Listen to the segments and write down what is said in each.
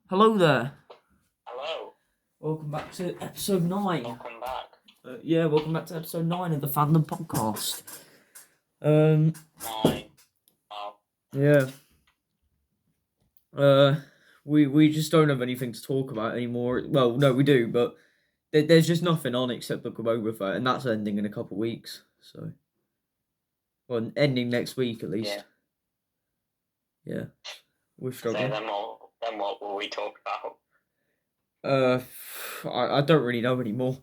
Hello there. Hello. Welcome back to episode 9. Welcome back. Welcome back to episode 9 of the Fandom Podcast. 9. Wow. Yeah. We just don't have anything to talk about anymore. Well, no, we do, but there's just nothing on except Book of Boba Fett, and that's ending in a couple of weeks. So, well, ending next week at least. Yeah. We're So struggling. then what will we talk about? I don't really know anymore.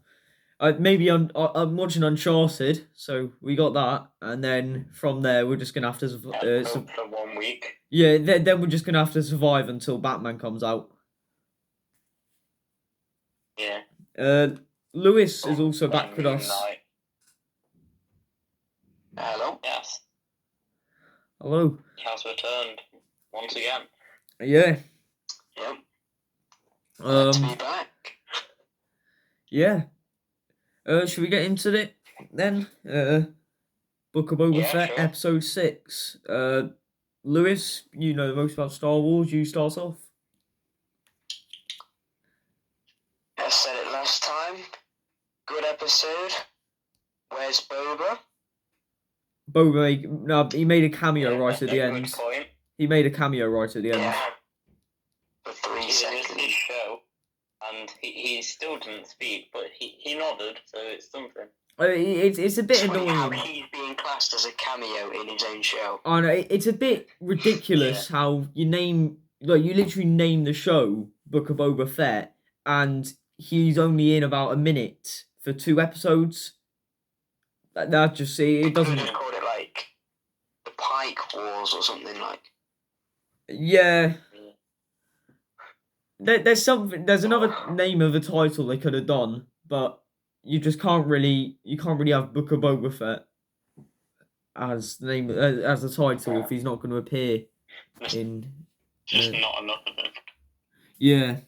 Maybe I'm watching Uncharted, so we got that, and then from there we're just gonna have to For 1 week. yeah. Then we're just gonna have to survive until Batman comes out. Yeah. Lewis is also back with us. Hello. Yes. Hello. He has returned once again. Yeah. Yep. Glad to be back. Yeah. Should we get into it then? Book of Boba Fett, sure. episode 6. Lewis, you know the most about Star Wars. You start off. I said it last time. Good episode. Where's Boba? He made a cameo right at the end. Point. He made a cameo right at the end. Yeah. For 3 seconds. His show, and he still didn't speak, but he nodded, so it's something. It's a bit annoying. How he's being classed as a cameo in his own show. I know, it's a bit ridiculous how you literally name the show Book of Boba Fett, and he's only in about a minute for 2 episodes. That just it doesn't. Could have called it like the Pike Wars or something like. Yeah. There's another name of a title they could have done, but you just can't really have Book of Boba Fett as the name as the title if he's not going to appear in. Just not enough of it. Yeah.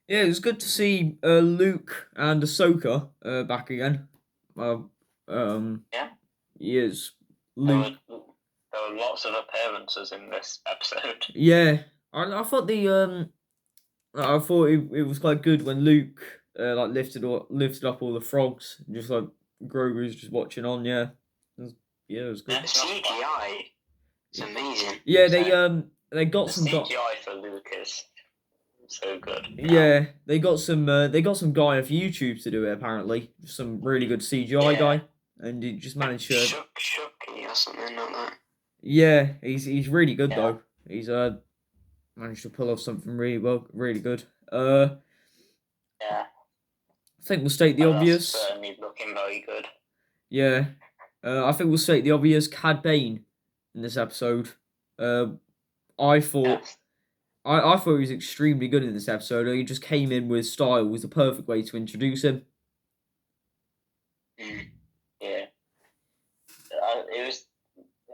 Yeah, it was good to see Luke and Ahsoka back again. Yeah. Yes, Luke. There were lots of appearances in this episode. Yeah, I thought I thought it was quite good when Luke lifted up all the frogs, and just like Grogu was just watching on. Yeah, it was good. The CGI, it's amazing. Yeah, they got some CGI for Luke is so good. Yeah, they got some guy off YouTube to do it apparently. Some really good CGI guy, and he just managed to. Shucky or something like that. Yeah, he's really good though. He's managed to pull off something really good. Yeah. I think we'll state the obvious. Certainly looking very good. Yeah. I think we'll state the obvious. Cad Bane in this episode. I thought he was extremely good in this episode. He just came in with style. It was the perfect way to introduce him. Yeah. It was.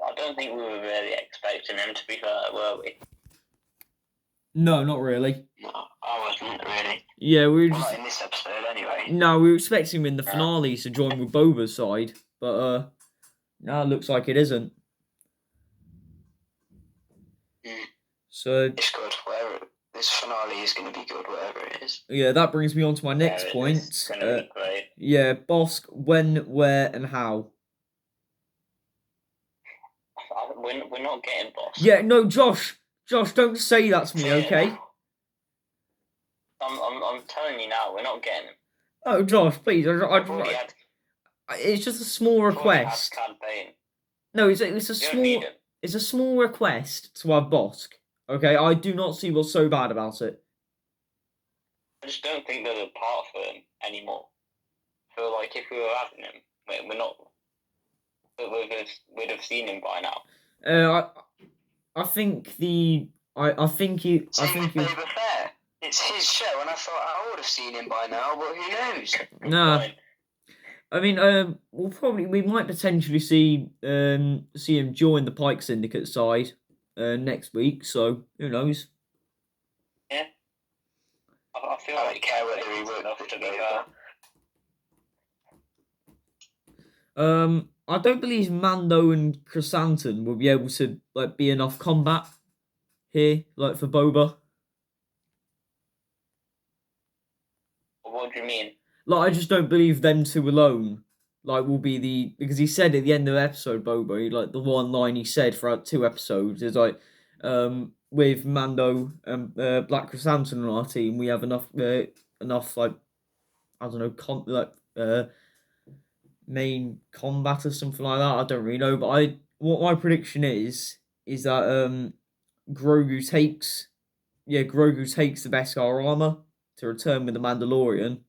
I don't think we were really expecting him to be fair, were we? No, not really. No, I wasn't really. Yeah, we were just... Not in this episode, anyway. No, we were expecting him in the finale to join with Boba's side, but now it looks like it isn't. So it's good. Whatever this finale is going to be good, whatever it is. Yeah, that brings me on to my next point. It's going to be great. Yeah, Bosk, when, where, and how. We're not getting Bosk. Yeah, no, Josh, don't say that to me, okay? I'm telling you now, we're not getting him. Oh, Josh, please, it's just a small request. No, it's a small request to have Bosk. Okay, I do not see what's so bad about it. I just don't think there's a part for him anymore. I feel like if we were having him, we're not. We'd have seen him by now. I think he. Boba Fett. It's his show, and I thought I would have seen him by now, but who knows? Nah. I mean, we might potentially see him join the Pike Syndicate side next week. So who knows? Yeah. I feel like I care whether he would enough to go there. I don't believe Mando and Chrysanthemum will be able to be enough combat here, like for Boba. What do you mean? Like, I just don't believe them two alone. Like, will be because he said at the end of the episode, Boba, like the one line he said throughout 2 episodes is like, with Mando and Black Chrysanthemum on our team, we have enough like, I don't know, main combat or something like that. I don't really know, but what my prediction is that Grogu takes the Beskar armor to return with the Mandalorian,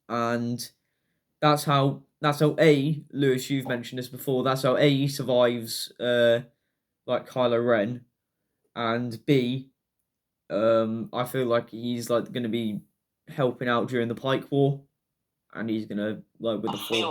and that's how Lewis, you've mentioned this before. That's how he survives like Kylo Ren, and B, I feel like he's like going to be helping out during the Pike War, and he's gonna like with the Force.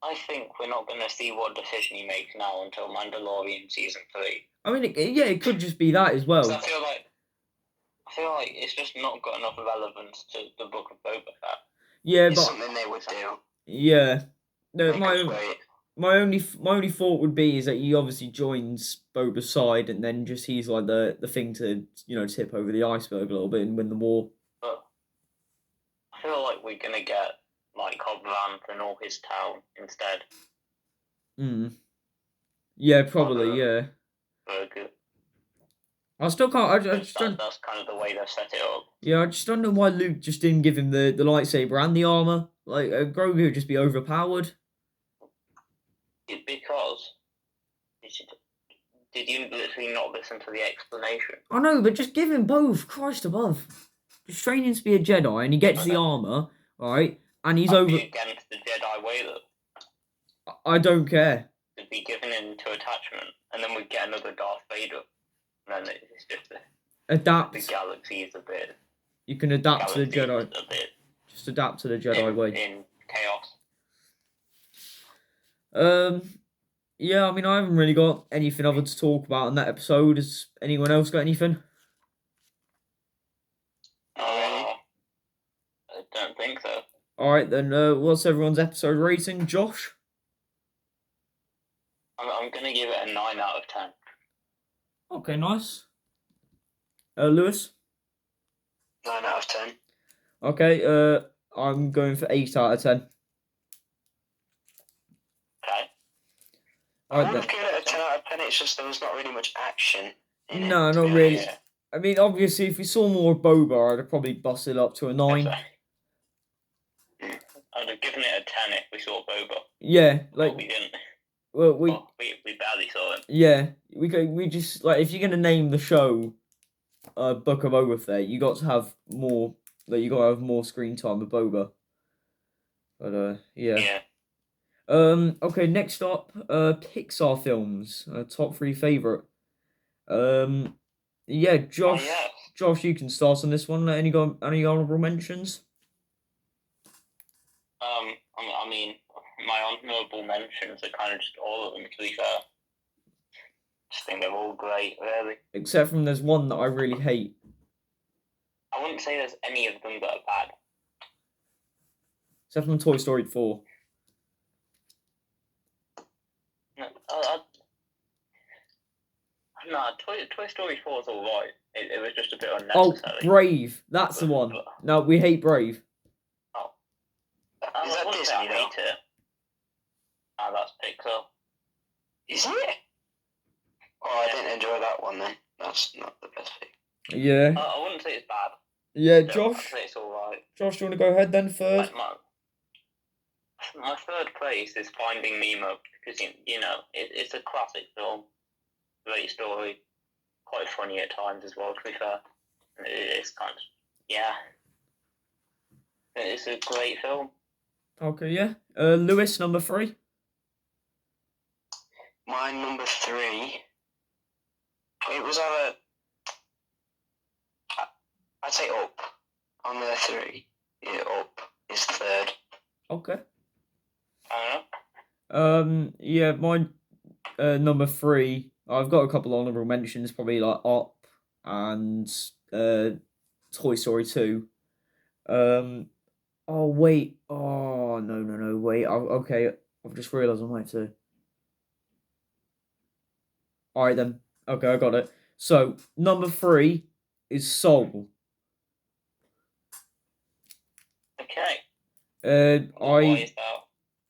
I think we're not going to see what decision he makes now until Mandalorian season 3. I mean, it could just be that as well. I feel like it's just not got enough relevance to the Book of Boba Fett. Yeah, it's but something they would do. Yeah, no, my only thought would be is that he obviously joins Boba's side, and then just he's like the thing to tip over the iceberg a little bit and win the war. But I feel like we're gonna get like Cobb Vanth and all his town instead. Yeah, probably. Yeah. Burger. I still can't. I just don't. That's kind of the way they've set it up. Yeah, I just don't know why Luke just didn't give him the lightsaber and the armor. Like Grogu would just be overpowered. Because did you literally not listen to the explanation? I know, but just give him both. Christ above. Just train him to be a Jedi, and he gets the armor, right? And he's over. Against the Jedi way, though. I don't care. It'd be given into attachment, and then we'd get another Darth Vader. And then it's just adapt. The galaxy is a bit. You can adapt to the Jedi. A bit. Just adapt to the Jedi way. In chaos. Yeah, I mean, I haven't really got anything other to talk about in that episode. Has anyone else got anything? I don't think so. Alright, then, what's everyone's episode rating? Josh? I'm going to give it a 9 out of 10. Okay, nice. Lewis? 9 out of 10. Okay, I'm going for 8 out of 10. Okay. I wouldn't give it a 10 out of 10, it's just there was not really much action in it. No, not really. Yeah. I mean, obviously, if we saw more of Boba, I'd have probably busted it up to a 9. I'd have given it a 10 if we saw Boba. Yeah, like... But we didn't. Well, we barely saw him. Yeah, we just, like, if you're going to name the show Book of Boba Fett, you got to have more, like, you got to have more screen time with Boba. But, yeah. Okay, next up, Pixar films, top 3 favourite. Yeah, Josh, Josh, you can start on this one. Any honourable mentions? I mean, my honourable mentions are kind of just all of them, to be fair. Just think they're all great, really. Except from there's one that I really hate. I wouldn't say there's any of them that are bad. Except from Toy Story 4. No, Toy Story 4 is alright. It was just a bit unnecessary. Oh, Brave. That's the one. No, we hate Brave. Oh. Is that Disney, I hate it. Ah, that's Pixar. Is it? Oh, I didn't enjoy that one then. That's not the best thing. Yeah. I wouldn't say it's bad. Yeah, Josh? I'd say it's alright. Josh, do you want to go ahead then, third? My third place is Finding Nemo, because, it's a classic film. Great story. Quite funny at times as well, to be fair. It's kind of, yeah. It's a great film. Okay, yeah. Lewis, number 3? My number 3, it was I'd say Up on the 3. Yeah, Up is third. Okay. I don't know. Yeah, mine, number 3, I've got a couple of honourable mentions, probably like Up and Toy Story 2. Oh, wait. Oh, no, wait. Okay, I've just realised I might have to... All right then. Okay, I got it. So number 3 is Soul. Okay. Why is that?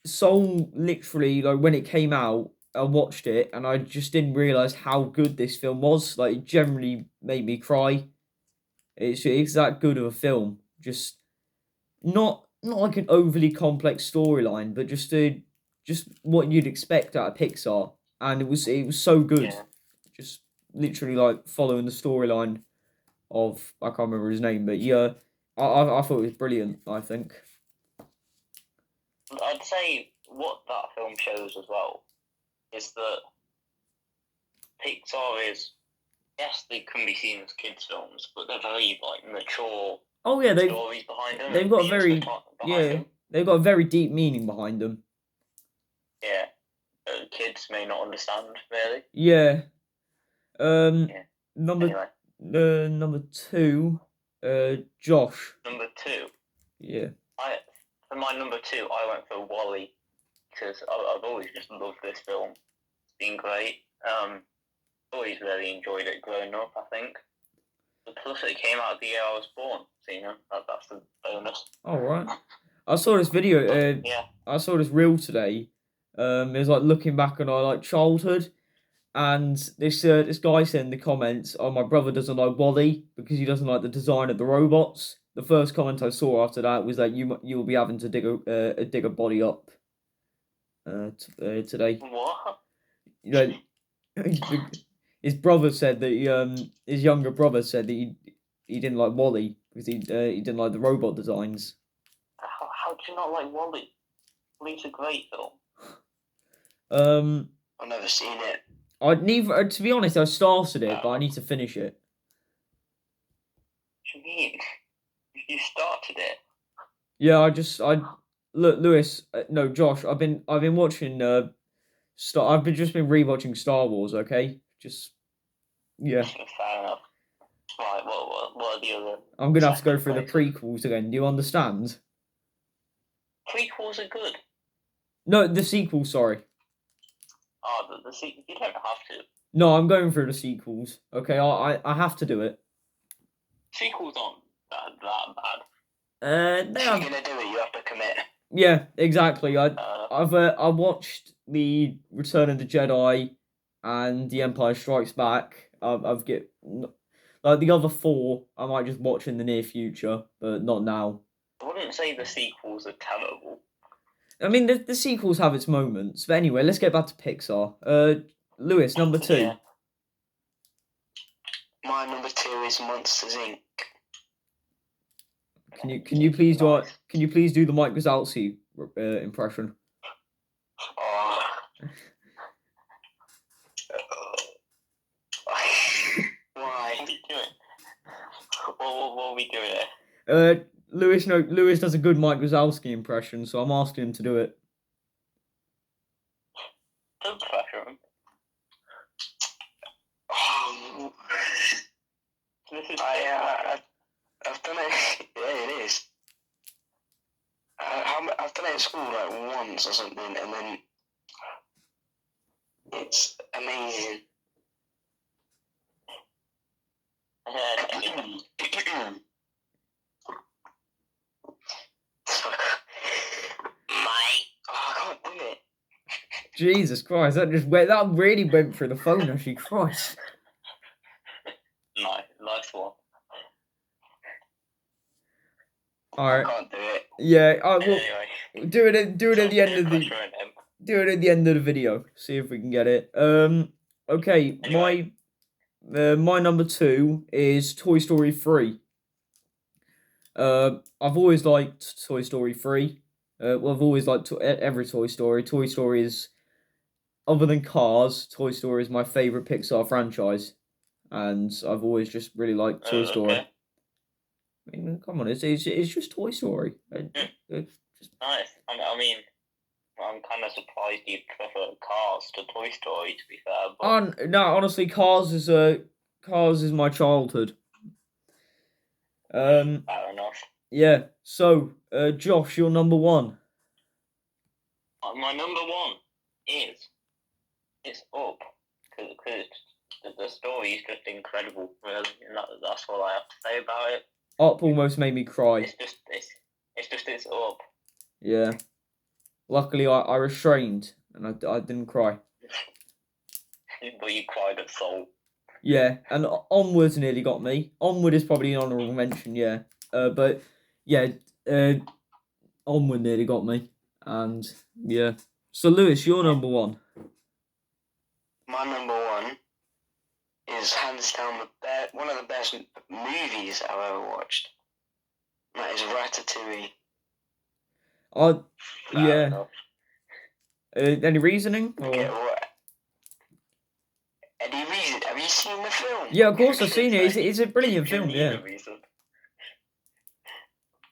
Soul, literally, like when it came out, I watched it and I just didn't realize how good this film was. Like, it generally made me cry. It's that good of a film. Just not like an overly complex storyline, but just what you'd expect out of Pixar, and it was so good. Yeah. Just literally like following the storyline of, I can't remember his name, but yeah, I thought it was brilliant. I think. I'd say what that film shows as well is that Pixar is, yes, they can be seen as kids' films, but they're very like mature Oh yeah, stories behind them. they've got a themes very behind them. they've got a very deep meaning behind them. Yeah, kids may not understand really. Yeah. Yeah. Number Anyway, number 2, Josh. number 2. Yeah. For my number 2, I went for Wall-E because I've always just loved this film. It's been great. Always really enjoyed it growing up, I think. Plus, it came out the year I was born, so that's the bonus. All right. I saw this video. Yeah. I saw this reel today. It was like looking back on our like childhood, and this guy said in the comments, "Oh, my brother doesn't like Wall-E because he doesn't like the design of the robots." The first comment I saw after that was that you will be having to dig a body up. Today. What? You know, his brother said that his younger brother said that he didn't like Wall-E because he didn't like the robot designs. How do you not like Wall-E? Wall-E's a great film. I've never seen it. To be honest, I started it, but I need to finish it. What do you mean? You started it? Yeah, look, Lewis. No, Josh. I've been watching. I've just been rewatching Star Wars. Okay, yeah. Fair enough. Right. What are the other? I'm gonna have to go through the prequels again. Do you understand? Prequels are good. No, the sequels. Sorry. Oh, the sequels. You don't have to. No, I'm going through the sequels. Okay, I have to do it. Sequels aren't that bad. If you're gonna do it, you have to commit. Yeah, exactly. I watched the Return of the Jedi and The Empire Strikes Back. I've get like the other 4. I might just watch in the near future, but not now. I wouldn't say the sequels are terrible. I mean, the sequels have its moments, but anyway, let's get back to Pixar. Lewis, number 2. Yeah. My number 2 is Monsters Inc. Can you please do the Mike Wazowski impression? Oh. Why? What are we doing? What are we doing here? Lewis does a good Mike Wazowski impression, so I'm asking him to do it. Don't pressure him. I've done it. Yeah, it is. I've done it at school like once or something, and then it's amazing. I can't do it. Jesus Christ, that really went through the phone, actually. Christ. Nice one. Alright. I can't do it. Yeah, Anyway. do it at the end of the end of the video. See if we can get it. Okay, Anyway. my number 2 is Toy Story 3. I've always liked Toy Story 3. I've always liked every Toy Story. Toy Story is, other than Cars, Toy Story is my favourite Pixar franchise. And I've always just really liked Toy Story. Okay. I mean, come on, it's just Toy Story. Nice. I mean, I'm kind of surprised you prefer Cars to Toy Story, to be fair. But... No, honestly, Cars is my childhood. Fair enough. Yeah. So, Josh, you're number 1. My number 1 is it's Up because the story is just incredible, really. And that's all I have to say about it. Up almost made me cry. It's up. Yeah. Luckily, I restrained and I didn't cry. But you cried at Soul. Yeah, and Onward's nearly got me. Onward is probably an honourable mention, yeah. But yeah, Onward nearly got me, and yeah. So Lewis, you're number one. My number one is hands down one of the best movies I've ever watched. That is Ratatouille. Yeah. Any reasoning? Or? Okay, any reason? Have you seen the film? Yeah, of course I've seen it. It's a brilliant film. Yeah.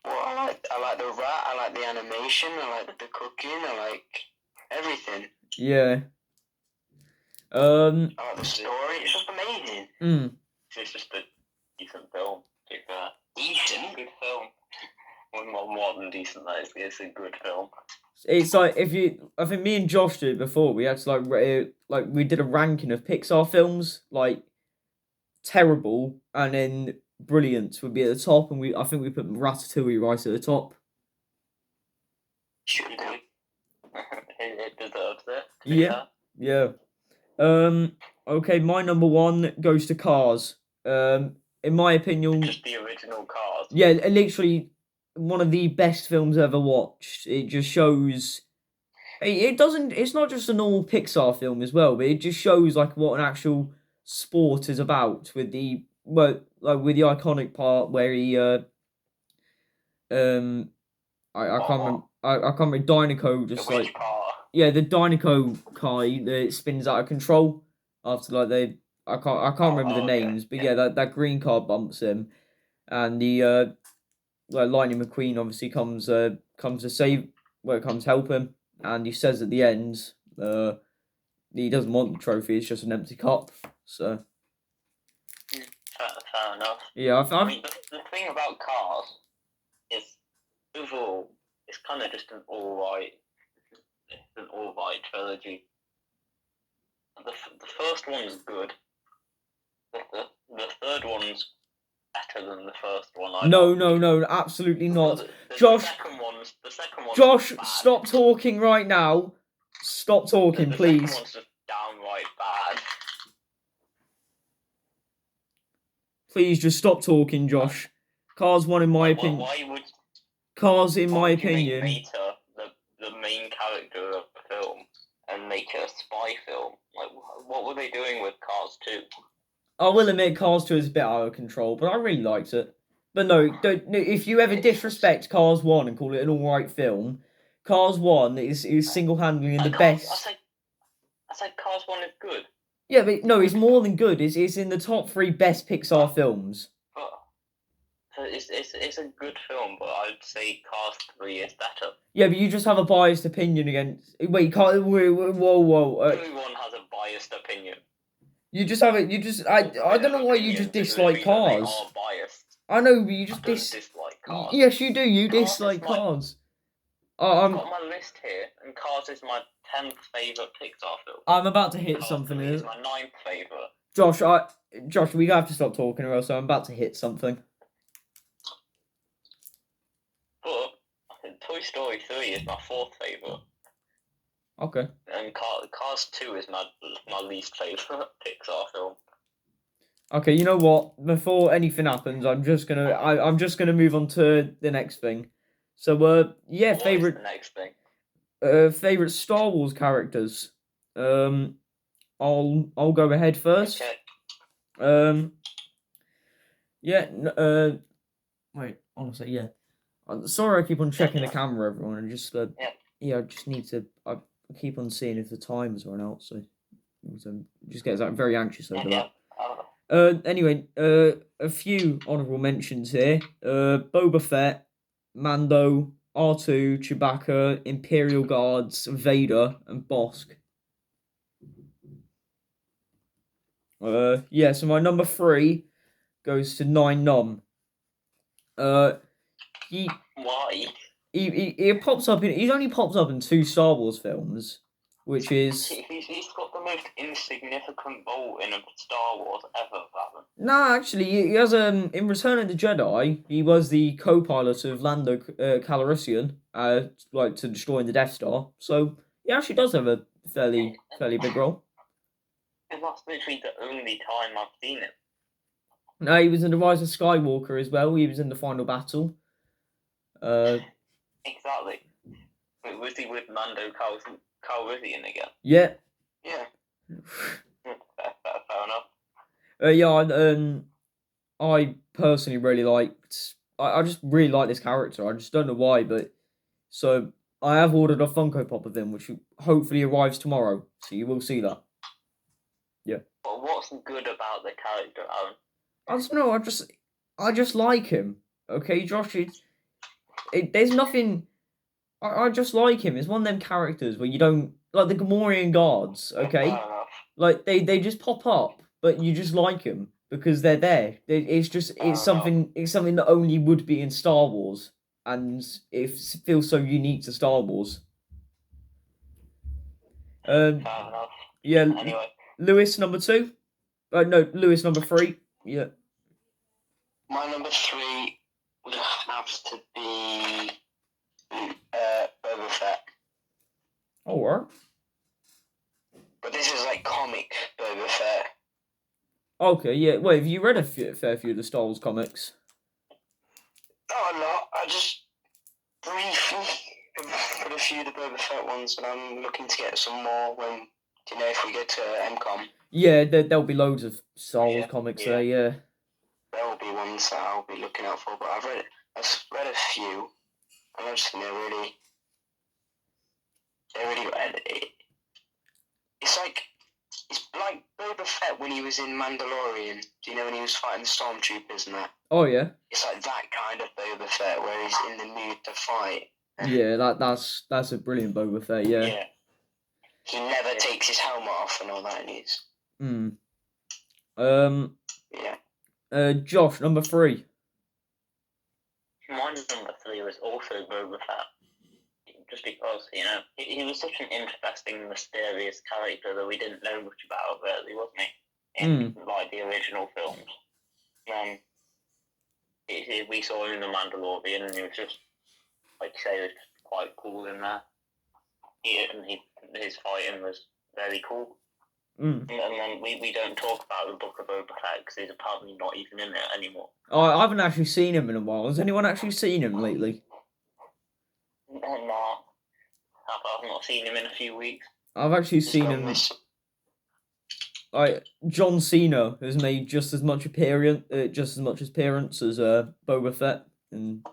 Well, I like the rat. I like the animation. I like the cooking. I like everything. Yeah. I like the story. It's just amazing. It's just a decent film. Decent? Good film. More than decent, that is. It's a good film. It's like I think me and Josh did it before. We had to we did a ranking of Pixar films, like terrible, and then brilliant would be at the top, and I think we put Ratatouille right at the top. Should do. It deserves it. Yeah. Okay, my number one goes to Cars. In my opinion, just the original Cars. Yeah, literally one of the best films ever watched. It just shows. It's not just a normal Pixar film as well, but it just shows like what an actual sport is about with the iconic part where he I can't remember Dinoco just the car. Yeah, the Dinoco car that spins out of control after I can't remember the names, but yeah, that green car bumps him, and the Lightning McQueen obviously comes to help him, and he says at the end he doesn't want the trophy, it's just an empty cup. So fair enough. Yeah, I mean, the thing about Cars is overall it's kind of just an alright trilogy. The first one's good. The third one's better than the first one. No, absolutely not. The Josh, the second one's Josh, bad. stop talking right now. Stop talking, please. The second one's just downright bad. Please just stop talking, Josh. Cars 1, in my opinion. Why would Cars, in my opinion. Make Beta the main character of the film and make it a spy film? Like, what were they doing with Cars 2? I will admit Cars 2 is a bit out of control, but I really liked it. But no, if you ever disrespect Cars 1 and call it an alright film, Cars 1 is single-handedly the best. I said Cars 1 is good. Yeah, but no, it's more than good. It's in the top 3 best Pixar films. It's a good film, but I'd say Cars 3 is better. Yeah, but you just have a biased opinion against... Wait, whoa. Everyone has a biased opinion. You just have it. I don't know why you just dislike Cars. They are biased. I know, but you just dislike Cars. Yes, you do. You Cars dislike Cars. I've got my list here, and Cars is my 10th favourite Pixar film. I'm about to hit Cars something. It's my 9th favourite. Josh, we have to stop talking, or else I'm about to hit something. But I think Toy Story 3 is my 4th favourite. Okay. And Cars 2 is my least favourite Pixar film. Okay, you know what? Before anything happens, I'm just gonna move on to the next thing. So What favorite is the next thing? favorite Star Wars characters. I'll go ahead first. Okay. Wait, honestly, yeah. I'm sorry I keep on checking the camera, everyone, and just I just need to. I keep on seeing if the timer's run out, so just get very anxious over that. Anyway, a few honourable mentions here. Boba Fett, Mando, R2, Chewbacca, Imperial Guards, Vader, and Bosk. So my number 3 goes to Nine Num. Why? He pops up he's only popped up in 2 Star Wars films, which is He's got the most insignificant role in a Star Wars ever, Gavin. No, actually, he has in Return of the Jedi, he was the co-pilot of Lando Calrissian, like to destroying the Death Star. So he actually does have a fairly big role. And that's literally the only time I've seen him. No, he was in The Rise of Skywalker as well. He was in the final battle. Exactly. Wait, was he with Mando Calrissian again? Yeah. Yeah. Fair enough. I personally really liked. I just really like this character. I just don't know why, but so I have ordered a Funko Pop of him, which hopefully arrives tomorrow. So you will see that. Yeah. But what's good about the character, Aaron? I don't know. I just like him. Okay, Josh. There's nothing. I just like him. It's one of them characters where you don't like the Gamorrean guards. Okay, Fair enough. like they just pop up, but you just like them because they're there. It's something that only would be in Star Wars, and it feels so unique to Star Wars. Fair enough. Yeah. Anyway. Lewis number 2. No, Lewis number 3. Yeah. My number 3 would have to be Boba Fett. Oh, what? But this is like comic Boba Fett. Okay, yeah. Wait, have you read a fair few of the Star Wars comics? Not a lot. I just briefly read a few of the Boba Fett ones, and I'm looking to get some more when, if we get to MCOM. Yeah, there'll be loads of Star Wars comics there, yeah. There will be ones that I'll be looking out for, but I've read a few, and I just think they're really it's like Boba Fett when he was in Mandalorian. Do you know when he was fighting the stormtroopers and that? Oh yeah. It's like that kind of Boba Fett where he's in the mood to fight. Yeah, that's a brilliant Boba Fett. Yeah. He never takes his helmet off and all that. And he's. Yeah. Josh, number 3. My number 3 was also Boba Fett. Just because, he was such an interesting, mysterious character that we didn't know much about, really, wasn't he? In, like, the original films. We saw him in The Mandalorian, and he was just, like you say, he was quite cool in there. His fighting was very cool. And then we don't talk about the Book of Boba Fett, because he's apparently not even in it anymore. Oh, I haven't actually seen him in a while. Has anyone actually seen him lately? No. I've not seen him in a few weeks. I've actually seen him. John Cena has made just as much appearance as Boba Fett, and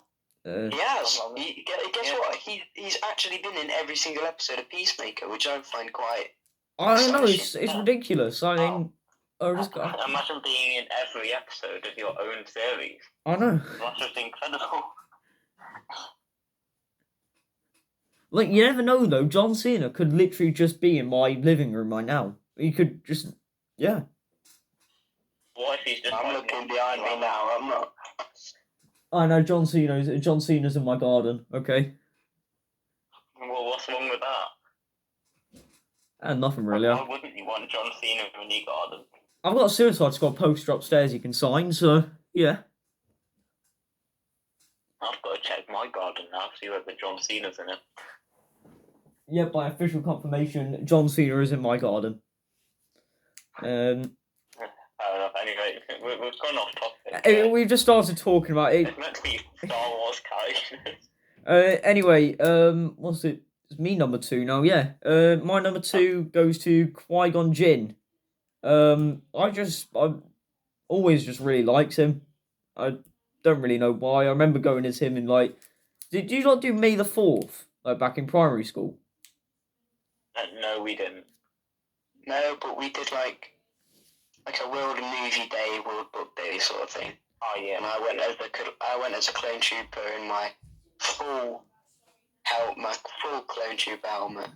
he has. Guess what? He's actually been in every single episode of Peacemaker, which I find quite. I know it's ridiculous. I mean, imagine being in every episode of your own series. I know. That's just incredible. Like, you never know, though. John Cena could literally just be in my living room right now. He could just, yeah. What if he's just... I'm looking behind me now, I'm not... I know, John Cena's in my garden, okay? Well, what's wrong with that? Nothing really. Why wouldn't you want John Cena in your garden? I've got a Suicide Squad poster upstairs you can sign, so, yeah. I've got to check my garden now, see whether John Cena's in it. Yeah, by official confirmation, John Cena is in my garden. Fair enough. Anyway, we've gone off topic. We've just started talking about it. It's meant to be Star Wars characters. Anyway, what's it? It's me number 2 now, yeah. My number 2 goes to Qui-Gon Jinn. I always just really liked him. I don't really know why. I remember going as him in, like... Did you not do May the 4th? Like, back in primary school? No, we didn't. No, but we did, like a World Movie Day, World Book Day sort of thing. Oh, yeah. And I went as a clone trooper in my full clone trooper helmet.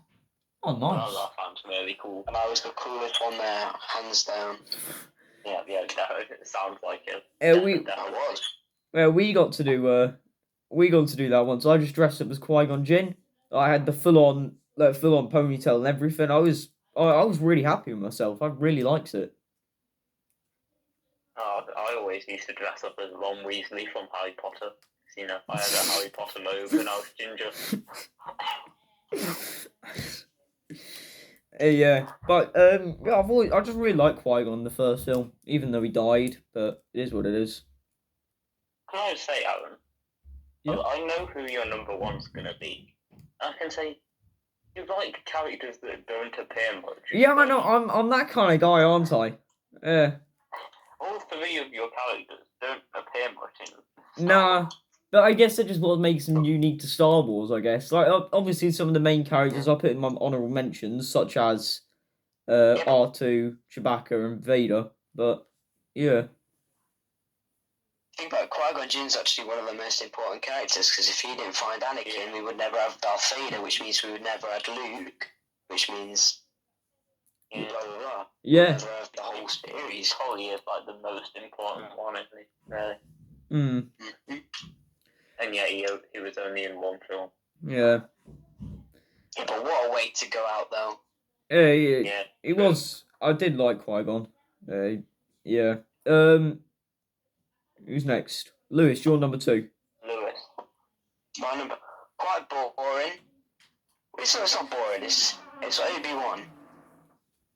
Oh, nice. Oh, that sounds really cool. And I was the coolest one there, hands down. Yeah, it sounds like it. We got to do that once. I just dressed up as Qui-Gon Jinn. I had the full on ponytail and everything. I was I was really happy with myself. I really liked it. I always used to dress up as Ron Weasley from Harry Potter. You know, I had a Harry Potter mode when I was ginger. Yeah, but yeah, I just really like Qui-Gon in the first film, even though he died. But it is what it is. Can I just say, Aaron? Yeah. I know who your number one's gonna be. I can say you like characters that don't appear much. Yeah, I know. I'm that kind of guy, aren't I? Yeah. All three of your characters don't appear much in. Nah, but I guess that just what makes them unique to Star Wars. I guess, like obviously some of the main characters I put in my honorable mentions, such as R2, Chewbacca, and Vader. But yeah. Think about Qui-Gon Jinn's actually one of the most important characters, because if he didn't find Anakin, we would never have Darth Vader, which means we would never have Luke, which means blah blah blah. Yeah. Never have the whole series. Probably is like the most important one, isn't he? Really. Mm. And yet he was only in one film. Yeah. Yeah, but what a way to go out, though. Yeah. It was. I did like Qui-Gon. Yeah. Who's next? Lewis, you're number 2. Lewis. My number, quite boring. It's not boring. It's Obi-Wan.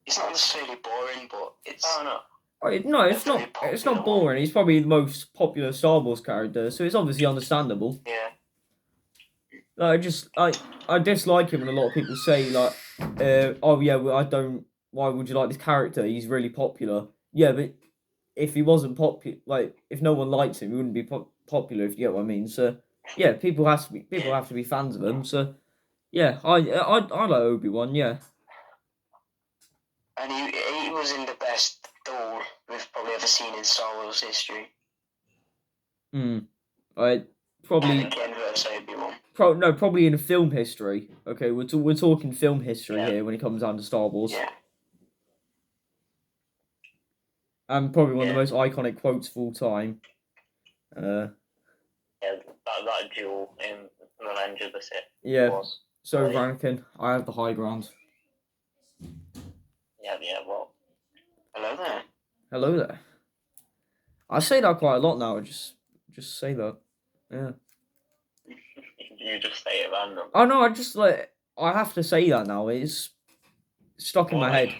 It's not necessarily boring, but it's. Oh no. No, it's not. It's not boring. He's probably the most popular Star Wars character, so it's obviously understandable. Yeah. I dislike him when a lot of people say like, oh yeah, well, I don't. Why would you like this character? He's really popular. Yeah, but if he wasn't popular, like if no one liked him, he wouldn't be popular. If you get what I mean. So yeah, people have to be fans of him. So yeah, I like Obi-Wan. Yeah. And he was in the best duel we've probably ever seen in Star Wars history. I probably. Anakin versus Obi-Wan. Probably in film history. Okay, we're talking film history here when it comes down to Star Wars. Yeah. And probably one of the most iconic quotes of all time. Yeah, that duel in Revenge of the Sith. Yeah. Was. So Anakin, I have the high ground. Yeah, well. Hello there. Hello there. I say that quite a lot now. I just say that. Yeah. You just say it random. Oh no, I have to say that now. It's stuck in my head.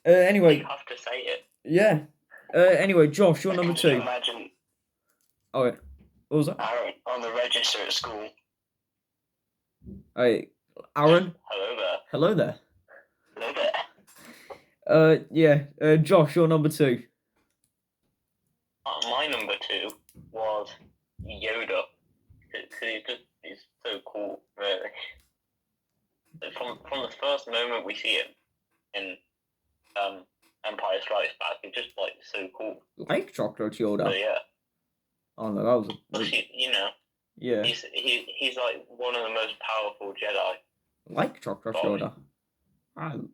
Anyway. You have to say it. Yeah. Anyway, Josh, you're number 2. Imagine. Oh, yeah. What was that? Aaron on the register at school. Hey, Aaron. Hello there. Hello there. Hello there. Yeah. Josh, you're number 2. My number 2 was Yoda. He's so cool, really. From the first moment we see him in Empire Strikes Back, he's just like so cool. Like chocolate Yoda. So, yeah. Oh no, that was You know. Yeah. He's like one of the most powerful Jedi. Like chocolate Yoda.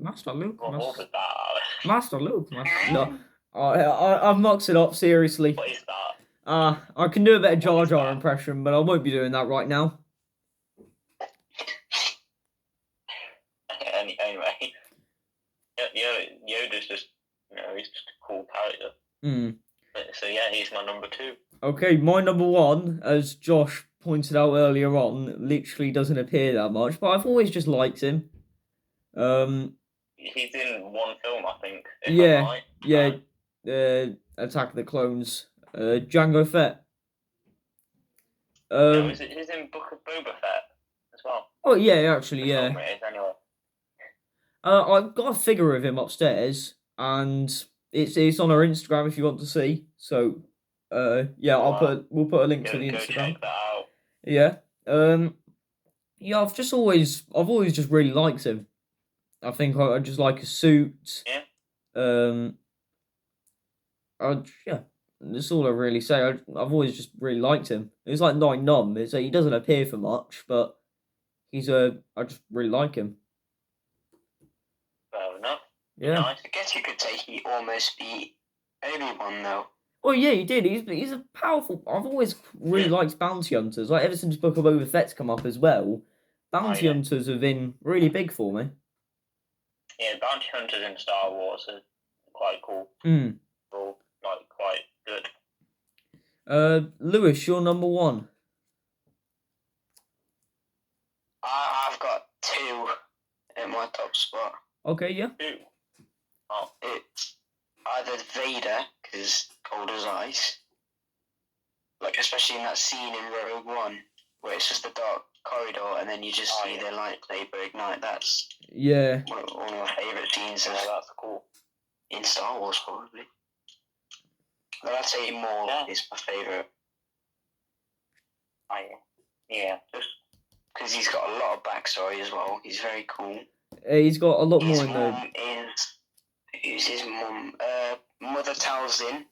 Master Luke. What was that? Master Luke. No, I've mocked it up seriously. What is that? I can do a better Jar Jar impression, but I won't be doing that right now. Anyway, Yoda's just, he's just a cool character. So yeah, he's my number 2. Okay, my number 1, as Josh pointed out earlier on, literally doesn't appear that much, but I've always just liked him. He's in one film, I think. Attack of the Clones. Jango Fett. He's in Book of Boba Fett as well. Oh yeah, actually, yeah. Anyway. I've got a figure of him upstairs, and it's on our Instagram if you want to see. So, we'll put a link to the Instagram. Go check that out. Yeah. Yeah, I've always just really liked him. I think I just like his suit. Yeah. That's all I really say. I've always just really liked him. It's like Nine Numb. It's he doesn't appear for much, but I just really like him. Fair enough. Yeah. Nice. I guess you could say he almost beat Obi-Wan, though. Well, yeah, he did. He's a powerful. I've always really liked bounty hunters. Like ever since Book of Boba Fett's come up as well, bounty hunters have been really big for me. bounty hunters in Star Wars are quite cool. Or like quite good. Lewis, you're number one. I've got 2 in my top spot. Okay, yeah. Two. Oh, It's either Vader, because cold as ice, like especially in that scene in Rogue One, where it's just a dark corridor and then you just see their lightsaber ignite. That's Yeah. one of my favourite scenes that's cool. in Star Wars, probably. But I'd say Maul is my favourite. Yeah, just because he's got a lot of backstory as well. He's very cool. He's got a lot His more in there. mum is... Who's his mum? Mother Talzin.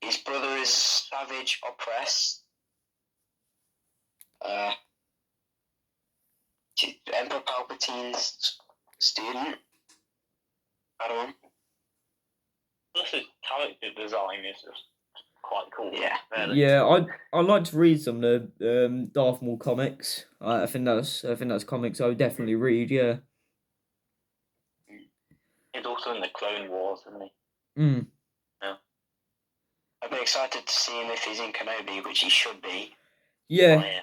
His brother is Savage Opress. Emperor Palpatine's student. Padawan. plus his character design is just quite cool. Yeah. Really. Yeah, I like to read some of the Darth Maul comics. I think that's comics I would definitely read. Yeah. He's also in the Clone Wars, isn't he? I'd be excited to see him if he's in Kenobi, which he should be. Yeah. Oh, yeah,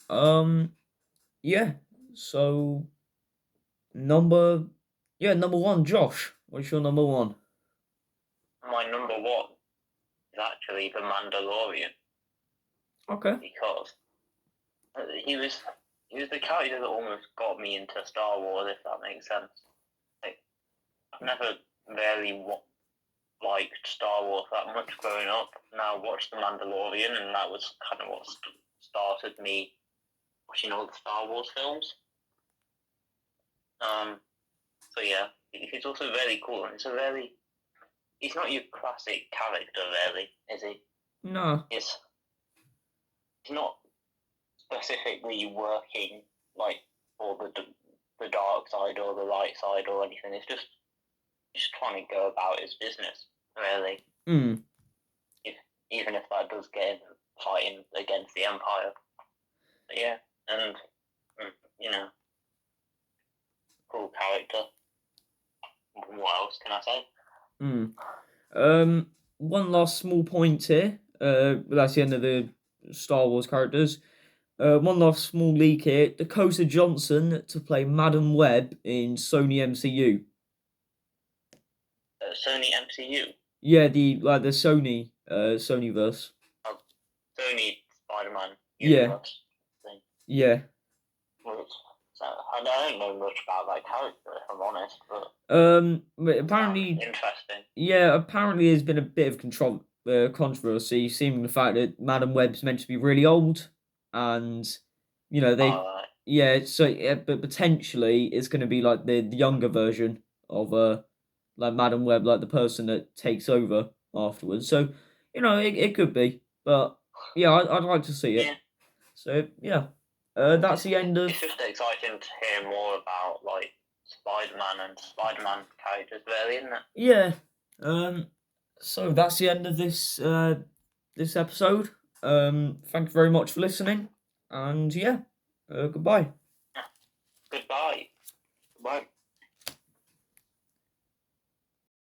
hopefully. Yeah. So number one, Josh. What's your number one? My number one is actually the Mandalorian. Okay. Because he was the character that almost got me into Star Wars, if that makes sense. Like, I've never really liked Star Wars that much growing up. Now I watched The Mandalorian, and that was kind of what started me watching all the Star Wars films. So yeah, he's also very cool, and he's not your classic character, really, is he? No. He's not specifically working like for the dark side or the light side or anything. It's just trying to go about his business, really. Even if that does get him fighting against the Empire. But yeah, and cool character. What else can I say? One last small point here. That's the end of the Star Wars characters. One last small leak here. Dakota Johnson to play Madam Web in Sony MCU. Sony MCU? Yeah, the Sony Sonyverse. Oh, Sony Spider-Man universe. Yeah. I don't know much about that character, if I'm honest, but apparently interesting. Yeah, apparently there's been a bit of controversy, seeming the fact that Madam Web's meant to be really old, and but potentially it's going to be like the younger version of like Madam Web, like the person that takes over afterwards. So it could be, but yeah, I'd like to see it. Yeah. So yeah. That's the end of... It's just exciting to hear more about, like, Spider-Man and Spider-Man characters, really, isn't it? Yeah. So that's the end of this this episode. Thank you very much for listening, and yeah, goodbye. Goodbye.